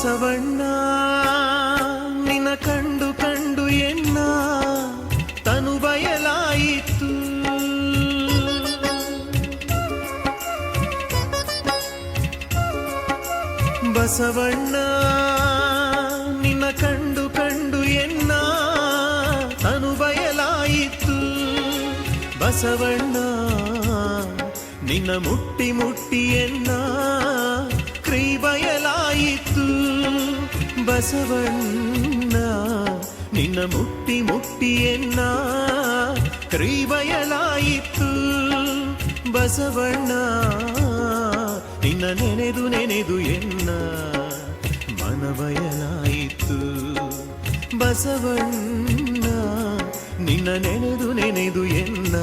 ಬಸವಣ್ಣ ನಿನ್ನ ಕಂಡು ಕಂಡು ಎನ್ನ ತನು ಬಯಲಾಯಿತು. ಬಸವಣ್ಣ ನಿನ್ನ ಕಂಡು ಕಂಡು ಎನ್ನ ತನು ಬಯಲಾಯಿತು. ಬಸವಣ್ಣ ನಿನ್ನ ಮುಟ್ಟಿ ಮುಟ್ಟಿ ಎನ್ನ ಕ್ರೀ ಬಯಲಾಯಿತು. ಬಸವಣ್ಣ ನಿನ್ನ ಮುಟ್ಟಿ ಮುಟ್ಟಿ ಎನ್ನ ಕ್ರೀ ಬಯಲಾಯಿತು. ಬಸವಣ್ಣ ನಿನ್ನ ನೆನೆದು ನೆನೆದು ಎನ್ನ ಮನ ಬಯಲಾಯಿತು. ಬಸವಣ್ಣ ನಿನ್ನ ನೆನೆದು ನೆನೆದು ಎನ್ನ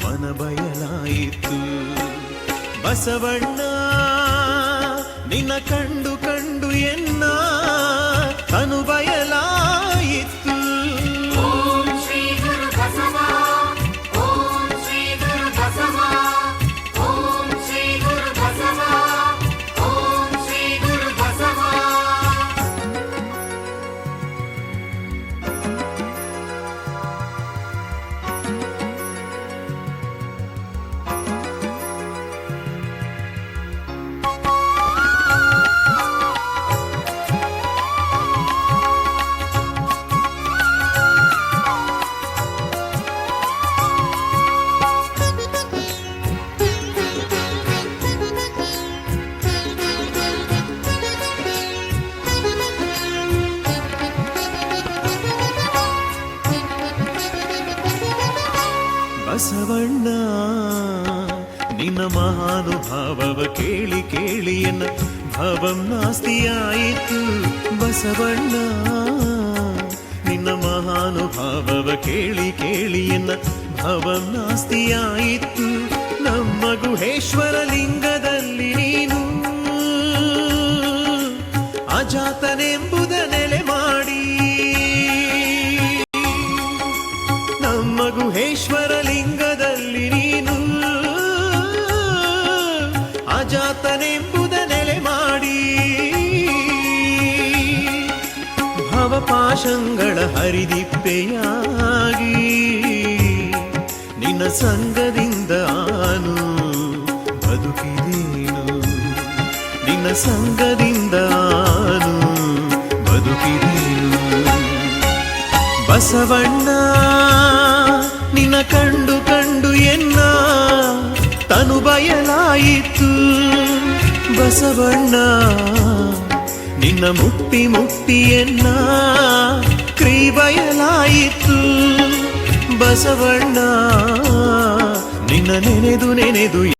ಮನ ಬಯಲಾಯಿತು. ಬಸವಣ್ಣ ನಿನ್ನ ಕಂಡು ಕಂಡು ಎನ್ನ ತನು ಬಯಲಾಯಿತು. ಓಂ ಶ್ರೀ ಗುರು ಬಸವ, ಓಂ ಶ್ರೀ ಗುರು ಬಸವ, ಓಂ ಶ್ರೀ ಗುರು ಬಸವ, ಓಂ ಶ್ರೀ ಗುರು ಬಸವ. ಬಸವಣ್ಣ ನಿನ್ನ ಮಹಾನುಭಾವವ ಕೇಳಿ ಕೇಳಿ ಎನ್ನ ಭಾವಂ ನಾಸ್ತಿಯಾಯಿತು. ಬಸವಣ್ಣ ನಿನ್ನ ಮಹಾನುಭಾವವ ಕೇಳಿ ಕೇಳಿ ಎನ್ನ ಭಾವಂ ನಾಸ್ತಿಯಾಯಿತು. ನಮ್ಮ ಗುಹೇಶ್ವರ ಲಿಂಗದಲ್ಲಿ ನೀನು ಅಜಾತನೆಂಬುದ ನೆಲೆ ಮಾಡಿ, ನಮ್ಮ ಗುಹೇಶ್ವರ ಲಿಂಗದಲ್ಲಿ ನೀನು ಅಜಾತನೆಂಬುದ ನೆಲೆ ಮಾಡಿ, ಭವಪಾಶಗಳ ಹರಿದಿಪ್ಪೆಯಾಗಿ ನಿನ್ನ ಸಂಗದಿಂದ ಆನು ಬದುಕಿದೇನು. ನಿನ್ನ ಸಂಗದಿಂದ ಆನು ಬದುಕಿದೇನು. ಬಸವಣ್ಣ ನಿನ್ನ ಕಂಡು ಕಂಡು ಎನ್ನ ತನು ಬಯಲಾಯಿತು. ಬಸವಣ್ಣ ನಿನ್ನ ಮುಟ್ಟಿ ಮುಟ್ಟಿ ಎನ್ನ ಕ್ರೀ ಬಯಲಾಯಿತು. ಬಸವಣ್ಣ ನಿನ್ನ ನೆನೆದು ನೆನೆದು